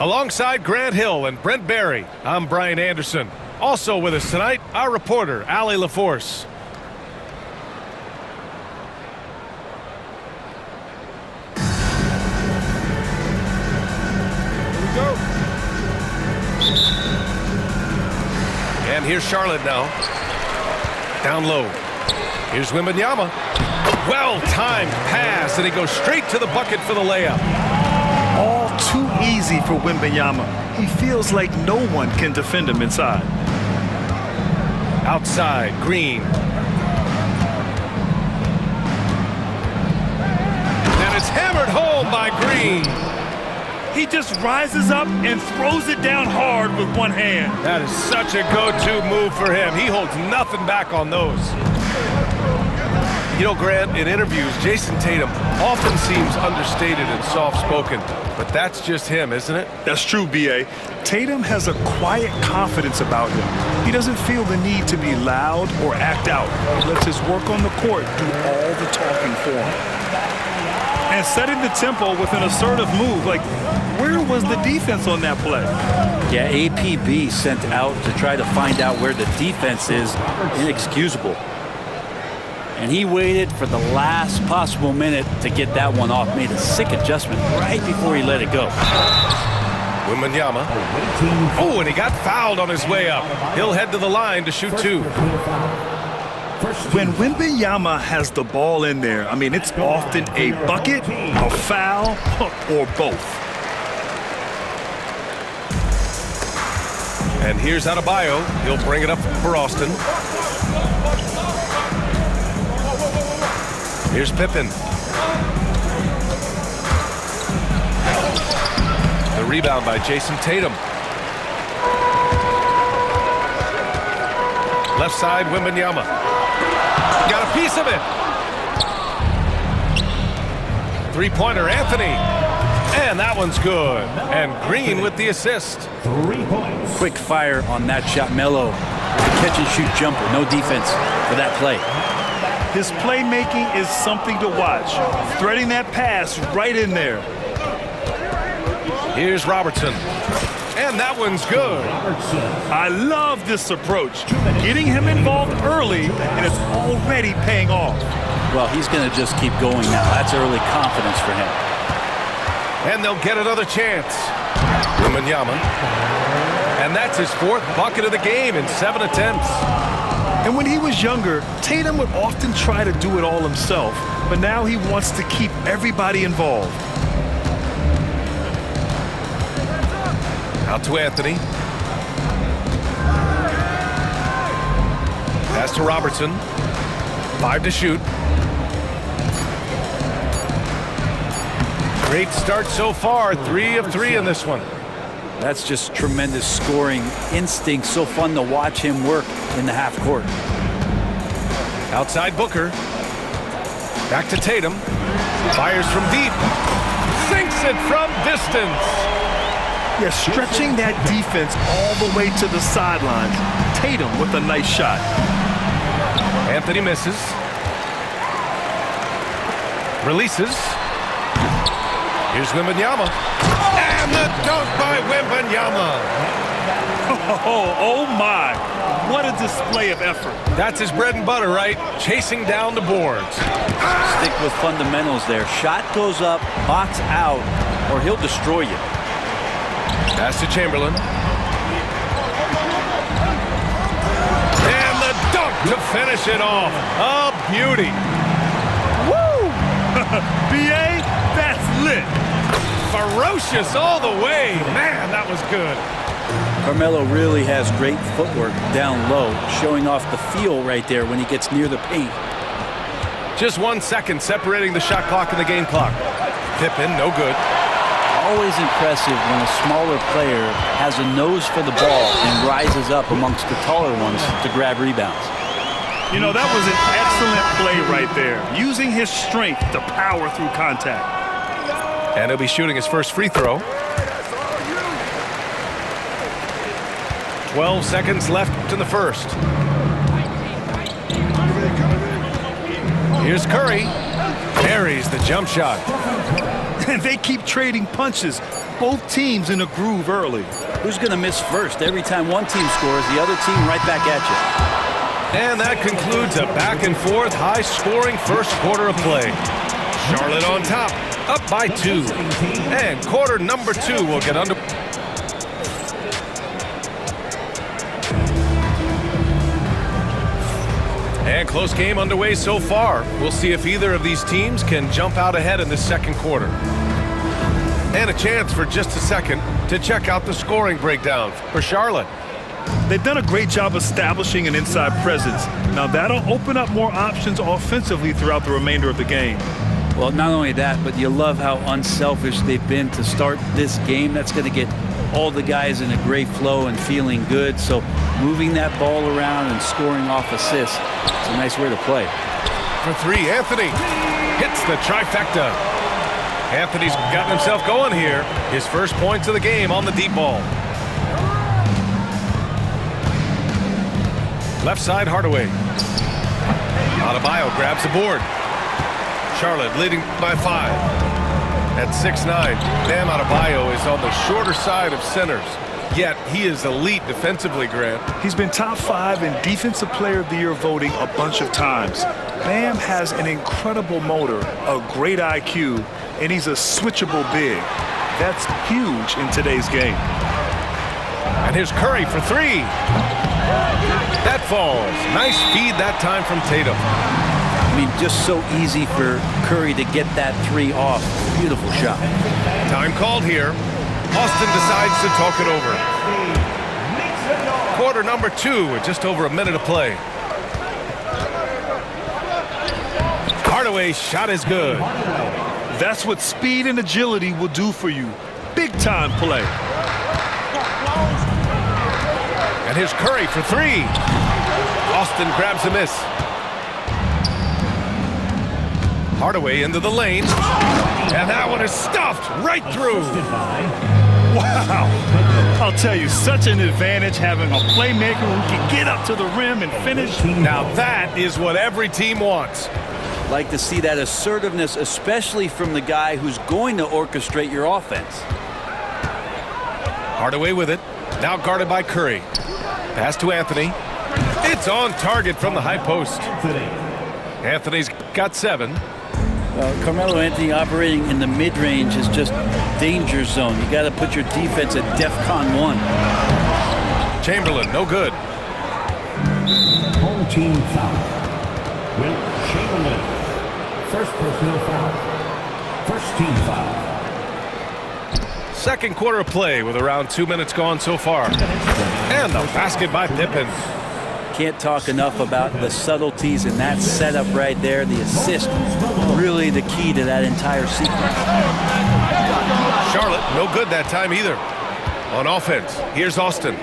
Alongside Grant Hill and Brent Barry, I'm Brian Anderson. Also with us tonight, our reporter, Allie LaForce. Here we go. And here's Charlotte now. Down low. Here's Wembanyama. Well-timed pass, and he goes straight to the bucket for the layup. All too easy for Wembanyama. He feels like no one can defend him inside. Outside, Green. And it's hammered home by Green. He just rises up and throws it down hard with one hand. That is such a go-to move for him. He holds nothing back on those. You know, Grant, in interviews, Jason Tatum often seems understated and soft-spoken, but that's just him, isn't it? That's true, B.A. Tatum has a quiet confidence about him. He doesn't feel the need to be loud or act out. He lets his work on the court do all the talking for him. And setting the tempo with an assertive move, like, where was the defense on that play? Yeah, APB sent out to try to find out where the defense is. Inexcusable. And he waited for the last possible minute to get that one off. Made a sick adjustment right before he let it go. Wembanyama. Oh, and he got fouled on his way up. He'll head to the line to shoot two. When Wembanyama has the ball in there, I mean, it's often a bucket, a foul, or both. And here's Adebayo. He'll bring it up for Austin. Here's Pippen. The rebound by Jason Tatum. Left side, Wembanyama. Got a piece of it. Three-pointer, Anthony. And that one's good. And Green with the assist. 3 points. Quick fire on that shot. Melo, catch-and-shoot jumper. No defense for that play. His playmaking is something to watch. Threading that pass right in there. Here's Robertson. And that one's good. I love this approach. Getting him involved early, and it's already paying off. Well, he's going to just keep going now. That's early confidence for him. And they'll get another chance. Wembanyama. And that's his fourth bucket of the game in 7 attempts. And when he was younger, Tatum would often try to do it all himself, but now he wants to keep everybody involved. Out to Anthony. Pass to Robertson. 5 to shoot. Great start so far. 3 of 3 in this one. That's just tremendous scoring instinct. So fun to watch him work in the half court. Outside Booker. Back to Tatum. Fires from deep. Sinks it from distance. Yeah, stretching that defense all the way to the sidelines. Tatum with a nice shot. Anthony misses. Releases. Here's Wembanyama. And the dunk by Wembanyama. Oh my. What a display of effort. That's his bread and butter, right? Chasing down the boards. Stick with fundamentals there. Shot goes up, box out, or he'll destroy you. Pass to Chamberlain. And the dunk to finish it off. A beauty. Woo! B.A., that's lit. Ferocious all the way. Man, that was good. Carmelo really has great footwork down low, showing off the feel right there when he gets near the paint. Just 1 second separating the shot clock and the game clock. Pippen, no good. Always impressive when a smaller player has a nose for the ball and rises up amongst the taller ones to grab rebounds. You know, that was an excellent play right there, using his strength to power through contact. And he'll be shooting his first free throw. 12 seconds left in the first. Here's Curry. Buries the jump shot. And they keep trading punches. Both teams in a groove early. Who's going to miss first? Every time one team scores, the other team right back at you. And that concludes a back-and-forth, high-scoring first quarter of play. Charlotte on top, up by 2. And quarter number 2 will get under. And close game underway so far. We'll see if either of these teams can jump out ahead in the second quarter. And a chance for just a second to check out the scoring breakdown for Charlotte. They've done a great job establishing an inside presence. Now that'll open up more options offensively throughout the remainder of the game. Well, not only that, but you love how unselfish they've been to start this game. That's going to get all the guys in a great flow and feeling good. So moving that ball around and scoring off assists, it's a nice way to play. For 3, Anthony hits the trifecta. Anthony's gotten himself going here. His first points of the game on the deep ball. Left side, Hardaway. Adebayo grabs the board. Charlotte leading by 5. At 6'9", Bam Adebayo is on the shorter side of centers. Yet he is elite defensively, Grant. He's been top 5 in Defensive Player of the Year voting a bunch of times. Bam has an incredible motor, a great IQ, and he's a switchable big. That's huge in today's game. And here's Curry for 3. That falls. Nice feed that time from Tatum. I mean, just so easy for Curry to get that 3 off. Beautiful shot. Time called here. Austin decides to talk it over. Quarter number 2 with just over a minute of play. Hardaway's shot is good. That's what speed and agility will do for you. Big time play. And here's Curry for 3. Austin grabs a miss. Hardaway into the lane. And that one is stuffed right through. Wow. I'll tell you, such an advantage having a playmaker who can get up to the rim and finish. Now that is what every team wants. Like to see that assertiveness, especially from the guy who's going to orchestrate your offense. Hardaway with it. Now guarded by Curry. Pass to Anthony. It's on target from the high post. Anthony's got 7. Carmelo Anthony operating in the mid-range is just danger zone. You got to put your defense at DEFCON 1. Chamberlain, no good. Home team foul. Will Chamberlain. First personal foul. First team foul. Second quarter of play with around 2 minutes gone so far. And the basket by Pippen. Can't talk enough about the subtleties in that setup right there. The assist, really the key to that entire sequence. Charlotte, no good that time either. On offense, here's Austin.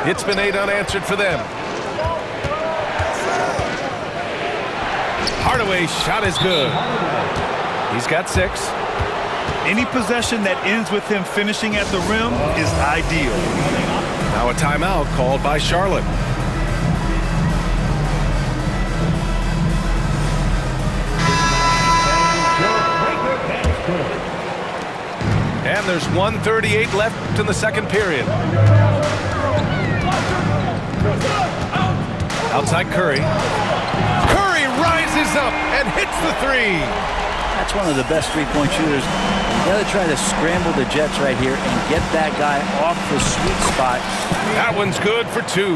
It's been 8 unanswered for them. Hardaway's shot is good. He's got 6. Any possession that ends with him finishing at the rim is ideal. Now a timeout called by Charlotte. And there's 1:38 left in the second period. Outside Curry. Curry rises up and hits the 3. That's one of the best three-point shooters. You got to try to scramble the Jets right here and get that guy off the sweet spot. That one's good for 2.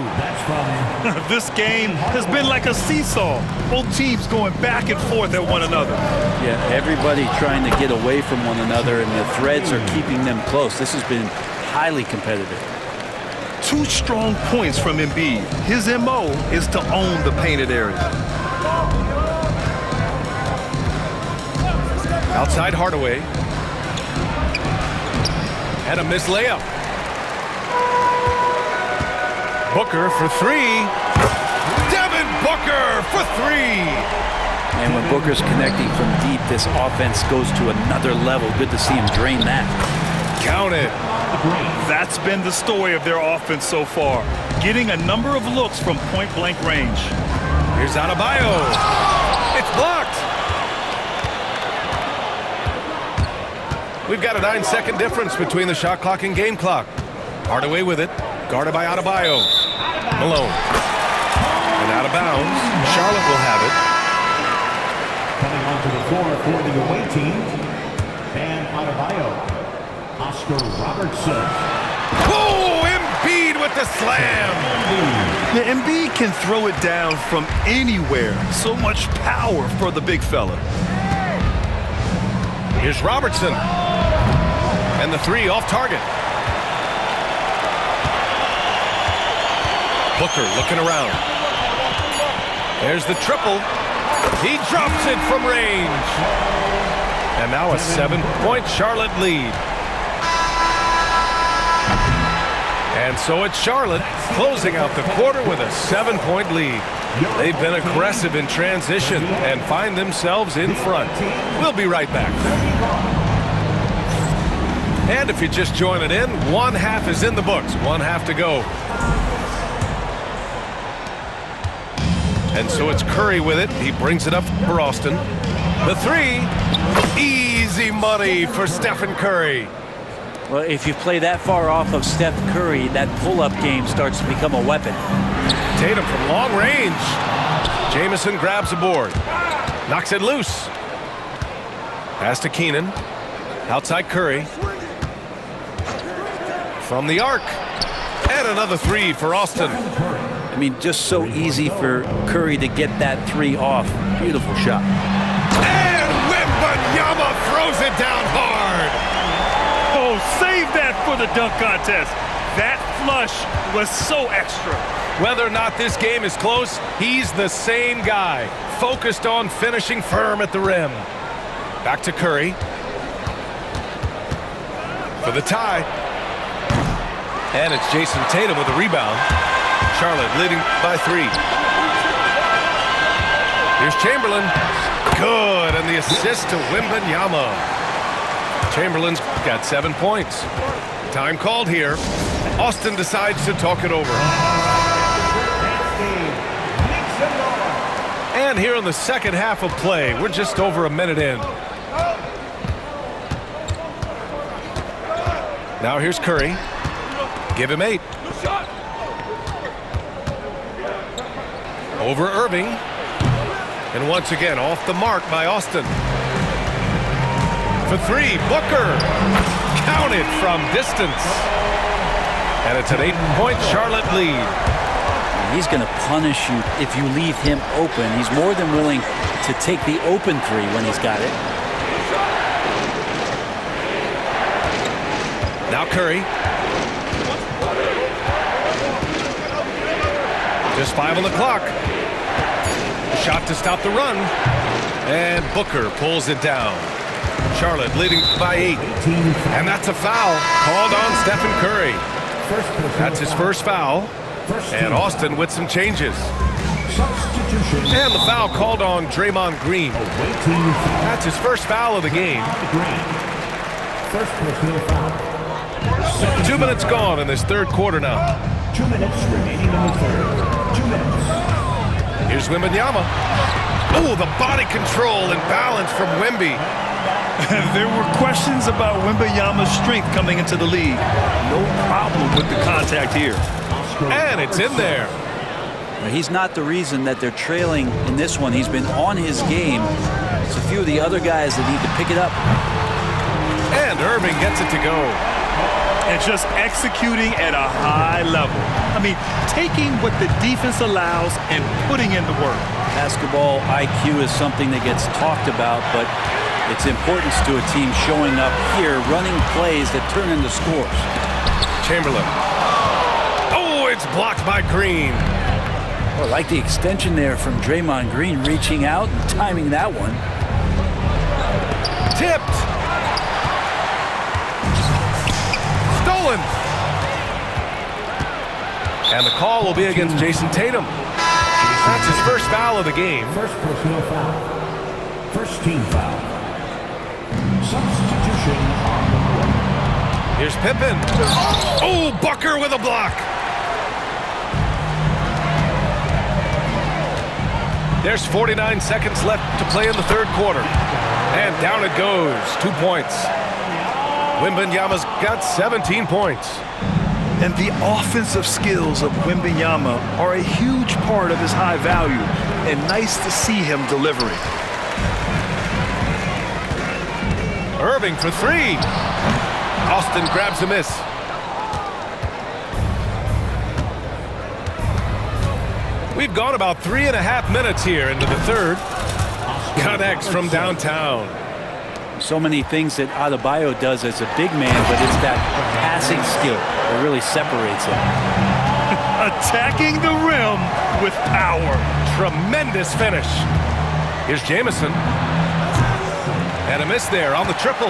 This game has been like a seesaw. Both teams going back and forth at one another. Yeah, everybody trying to get away from one another, and the threads are keeping them close. This has been highly competitive. 2 strong points from Embiid. His MO is to own the painted area. Outside Hardaway. And a missed layup. Booker for 3. Devin Booker for 3. And when Booker's connecting from deep, this offense goes to another level. Good to see him drain that. Count it. That's been the story of their offense so far. Getting a number of looks from point-blank range. Here's Adebayo. It's blocked. We've got a 9-second difference between the shot clock and game clock. Hardaway with it. Guarded by Adebayo. Malone. And out of bounds. Charlotte will have it. Coming onto the floor for the away team, Bam Adebayo. Oscar Robertson. Oh, Embiid with the slam. Yeah, Embiid can throw it down from anywhere. So much power for the big fella. Here's Robertson. And the three off target. Booker looking around. There's the triple. He drops it from range. And now a 7-point Charlotte lead. And so it's Charlotte closing out the quarter with a 7-point lead. They've been aggressive in transition and find themselves in front. We'll be right back. And if you're just joining in, one half is in the books. One half to go. And so it's Curry with it. He brings it up for Austin. The three. Easy money for Stephen Curry. Well, if you play that far off of Steph Curry, that pull-up game starts to become a weapon. Tatum from long range. Jamison grabs the board. Knocks it loose. Pass to Keenan. Outside Curry. From the arc. And another three for Austin. I mean, just so easy for Curry to get that three off. Beautiful shot. And Wembanyama throws it down hard. Oh, save that for the dunk contest. That flush was so extra. Whether or not this game is close, he's the same guy, focused on finishing firm at the rim. Back to Curry. For the tie. And it's Jason Tatum with the rebound. Charlotte leading by 3. Here's Chamberlain. Good, and the assist to Wembanyama. Chamberlain's got 7 points. Time called here. Austin decides to talk it over. And here in the second half of play, we're just over a minute in. Now here's Curry. Give him 8. Over Irving. And once again, off the mark by Austin. For 3, Booker. Counted from distance. And it's an 8-point Charlotte lead. He's going to punish you if you leave him open. He's more than willing to take the open three when he's got it. Now Curry. Just 5 on the clock. Shot to stop the run. And Booker pulls it down. Charlotte leading by 8. And that's a foul called on Stephen Curry. That's his first foul. And Austin with some changes. And the foul called on Draymond Green. That's his first foul of the game. 2 minutes gone in this third quarter now. 2 minutes remaining in the third. 2 minutes. Here's Wembanyama. Oh, the body control and balance from Wemby. There were questions about Wembanyama's strength coming into the league. No problem with the contact here. And it's in there. He's not the reason that they're trailing in this one. He's been on his game. It's a few of the other guys that need to pick it up. And Irving gets it to go. And just executing at a high level. I mean, taking what the defense allows and putting in the work. Basketball IQ is something that gets talked about, but its importance to a team showing up here, running plays that turn into scores. Chamberlain. Oh, it's blocked by Green. Well, I like the extension there from Draymond Green reaching out and timing that one. Tipped. Stolen. And the call will be against Jason Tatum. That's his first foul of the game. First personal foul. First team foul. Substitution on the court. Here's Pippen. Oh, Booker with a block. There's 49 seconds left to play in the third quarter. And down it goes. 2 points. Wembanyama's got 17 points. And the offensive skills of Wembanyama are a huge part of his high value, and nice to see him delivering. Irving for three. Austin grabs a miss. We've gone about 3.5 minutes here into the third. Connects from downtown. So many things that Adebayo does as a big man, but it's that passing skill that really separates him. Attacking the rim with power. Tremendous finish. Here's Jamison. And a miss there on the triple.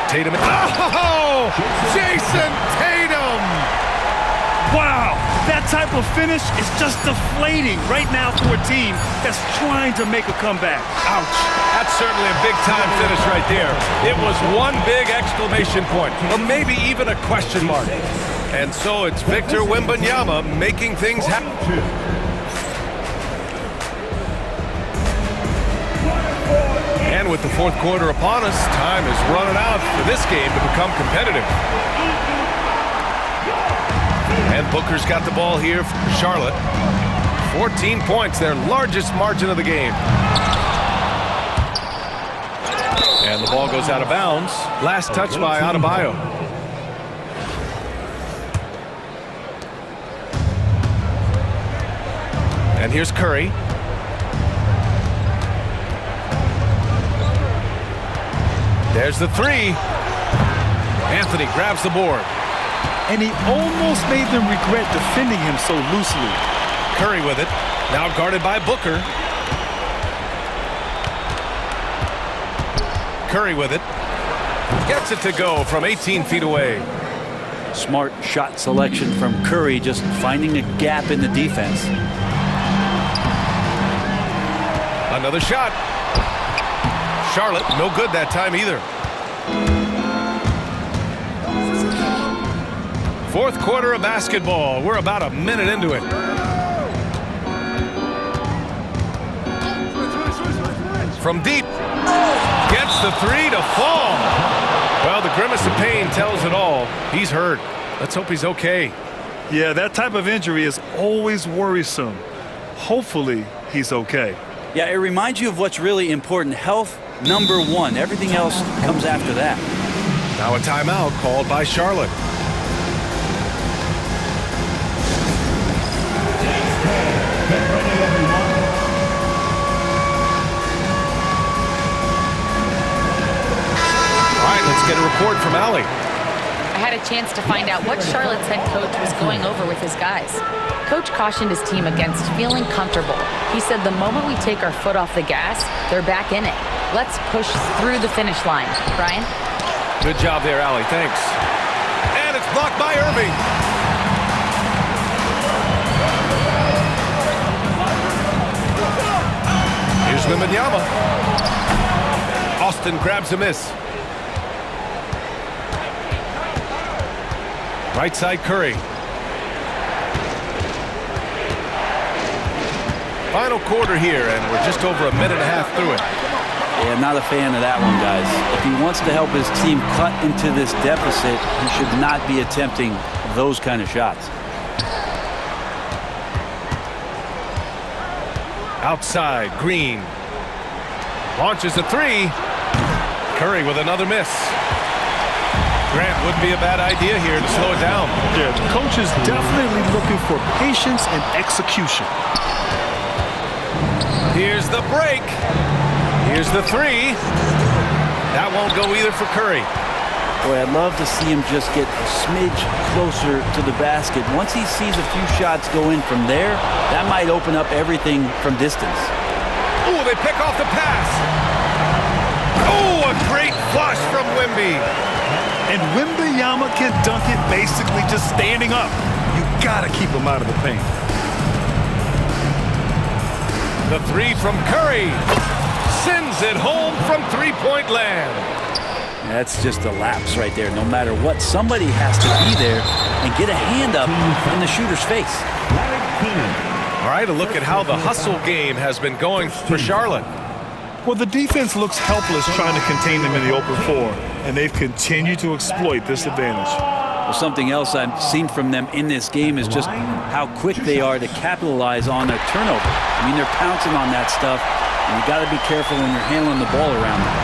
Tatum. Oh! Jason Tatum! Wow, that type of finish is just deflating right now for a team that's trying to make a comeback. Ouch. That's certainly a big-time finish right there. It was one big exclamation point, or maybe even a question mark. And so it's Victor Wembanyama making things happen. And with the fourth quarter upon us, time is running out for this game to become competitive. And Booker's got the ball here for Charlotte. 14 points, their largest margin of the game. And the ball goes out of bounds. Last touch by Adebayo. And here's Curry. There's the three. Anthony grabs the board. And he almost made them regret defending him so loosely. Curry with it. Now guarded by Booker. Curry with it. Gets it to go from 18 feet away. Smart shot selection from Curry, just finding a gap in the defense. Another shot. Charlotte, no good that time either. Fourth quarter of basketball. We're about a minute into it. From deep. Gets the three to fall. Well, the grimace of pain tells it all. He's hurt. Let's hope he's okay. Yeah, that type of injury is always worrisome. Hopefully, he's okay. Yeah, it reminds you of what's really important. Health, number one. Everything else comes after that. Now a timeout called by Charlotte. Get a report from Allie. I had a chance to find out what Charlotte's head coach was going over with his guys. Coach cautioned his team against feeling comfortable. He said the moment we take our foot off the gas, they're back in it. Let's push through the finish line. Brian? Good job there, Allie. Thanks. And it's blocked by Irving. Here's Wembanyama. Austin grabs a miss. Right side Curry. Final quarter here, and we're just over a minute and a half through it. Yeah, I'm not a fan of that one, guys. If he wants to help his team cut into this deficit, he should not be attempting those kind of shots. Outside, Green. Launches a three. Curry with another miss. Grant wouldn't be a bad idea here to slow it down. Yeah, the coach is definitely looking for patience and execution. Here's the break. Here's the three. That won't go either for Curry. Boy, I'd love to see him just get a smidge closer to the basket. Once he sees a few shots go in from there, that might open up everything from distance. Ooh, they pick off the pass. Oh, a great flush from Wemby. And Wembanyama can dunk it basically just standing up. You gotta keep him out of the paint. The three from Curry. Sends it home from three-point land. That's just a lapse right there. No matter what, somebody has to be there and get a hand up in the shooter's face. All right, a look at how the hustle game has been going for Charlotte. Well, the defense looks helpless trying to contain them in the open floor, and they've continued to exploit this advantage. Well, something else I've seen from them in this game is just how quick they are to capitalize on their turnover. I mean, they're pouncing on that stuff, and you got to be careful when you're handling the ball around them.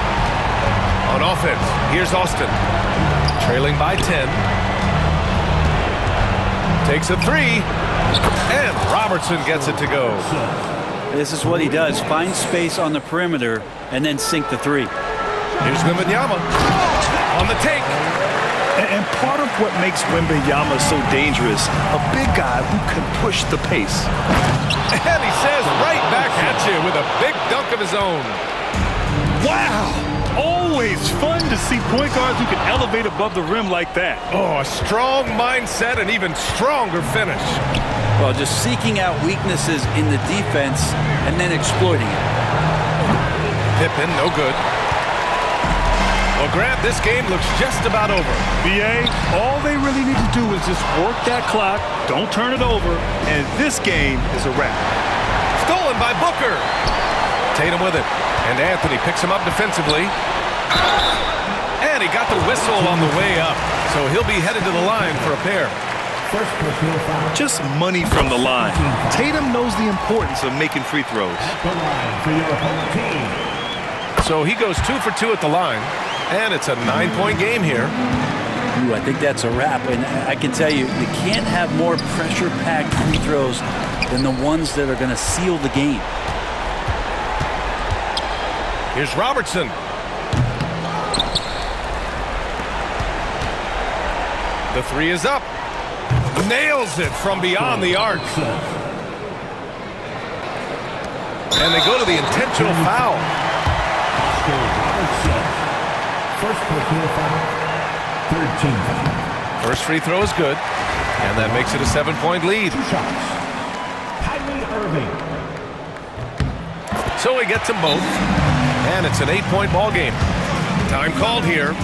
On offense, here's Austin. Trailing by 10. Takes a three. And Robertson gets it to go. This is what he does. Find space on the perimeter and then sink the three. Here's Wembanyama on the take. And part of what makes Wembanyama so dangerous, a big guy who can push the pace. And he says right back at you with a big dunk of his own. Wow! Always fun to see point guards who can elevate above the rim like that. Oh, a strong mindset and even stronger finish. Well, just seeking out weaknesses in the defense and then exploiting it. Pippen, no good. Well, Grant, this game looks just about over. BA, all they really need to do is just work that clock, don't turn it over, and this game is a wrap. Stolen by Booker. Tatum with it. And Anthony picks him up defensively. And he got the whistle on the way up. So he'll be headed to the line for a pair. Just money from the line. Tatum knows the importance of making free throws. So he goes 2 for 2 at the line. And it's a 9-point game here. Ooh, I think that's a wrap. And I can tell you, you can't have more pressure-packed free throws than the ones that are going to seal the game. Here's Robertson. The three is up. Nails it from beyond the arc. And they go to the intentional foul. First personal foul, third team foul. First free throw is good. And that makes it a 7-point lead. 2 shots. Kyrie Irving. So he gets them both. And it's an 8-point ball game. Time called here.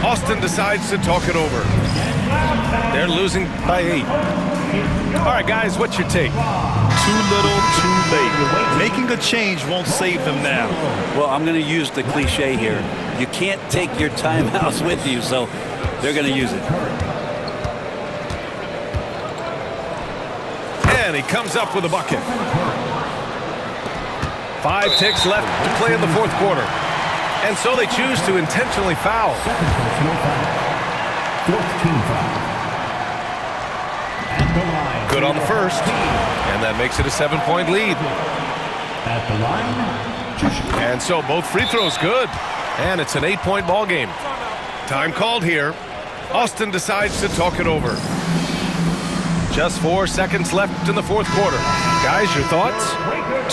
Austin decides to talk it over. They're losing by 8. All right, guys, what's your take? Too little, too late. Making a change won't save them now. Well, I'm going to use the cliche here. You can't take your timeouts with you, so they're going to use it. And he comes up with a bucket. 5 ticks left to play in the fourth quarter. And so they choose to intentionally foul. Second personal foul, fourth team foul. At the line. Good on the first. And that makes it a 7-point lead. At the line, 2 shots. And so both free throws good. And it's an 8-point ball game. Time called here. Austin decides to talk it over. Just 4 seconds left in the fourth quarter. Guys, your thoughts?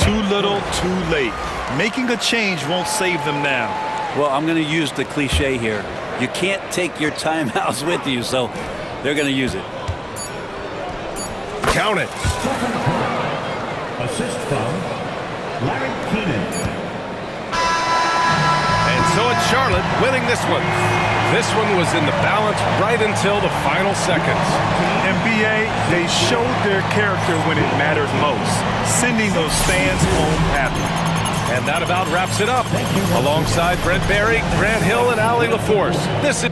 Too little, too late. Making a change won't save them now. Well, I'm going to use the cliche here. You can't take your timeouts with you, so they're going to use it. Count it. Assist from Larry Keenan. And so it's Charlotte winning this one. This one was in the balance right until the final seconds. NBA, they showed their character when it mattered most, sending those fans home happy. And that about wraps it up. Alongside Brent Barry, Grant Hill, and Allie LaForce, this is